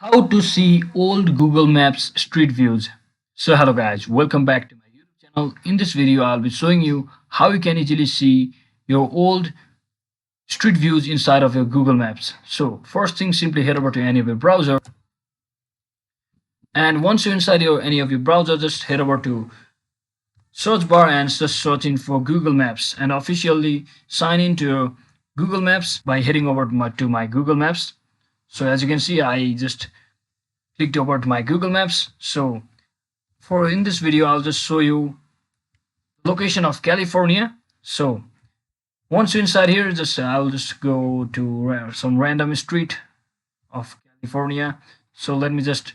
How to see old Google Maps street views. So hello guys, welcome back to my YouTube channel. In this video I'll be showing you how you can easily see your old street views inside of your Google Maps. So first thing, simply head over to any of your browser, and once you're inside any of your browser, just head over to search bar and just searching for Google Maps and officially sign into your Google Maps by heading over to my Google Maps. So as you can see, I just clicked over to my Google Maps. So for in this video, I'll just show you the location of California. So once you're inside here, I'll just go to some random street of California. So let me just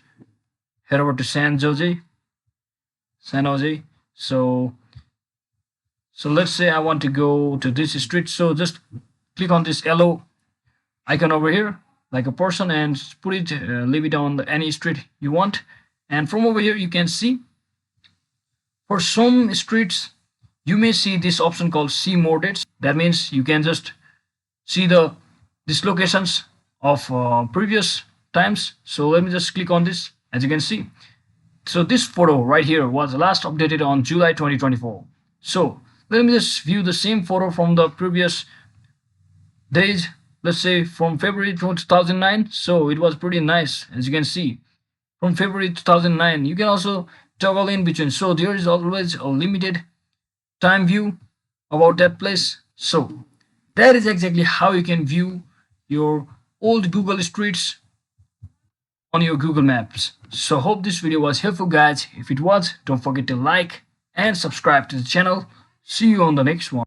head over to San Jose. So let's say I want to go to this street. So just click on this yellow icon over here, like a person, and put it, leave it on any street you want. And from over here, you can see for some streets, you may see this option called see more dates. That means you can just see these locations of previous times. So let me just click on this. As you can see, so this photo right here was last updated on July 2024. So let me just view the same photo from the previous days. Let's say from February 2009. So it was pretty nice. As you can see, from February 2009, you can also toggle in between. So there is always a limited time view about that place. So that is exactly how you can view your old Google streets on your Google Maps. So hope this video was helpful, guys. If it was, don't forget to like and subscribe to the channel. See you on the next one.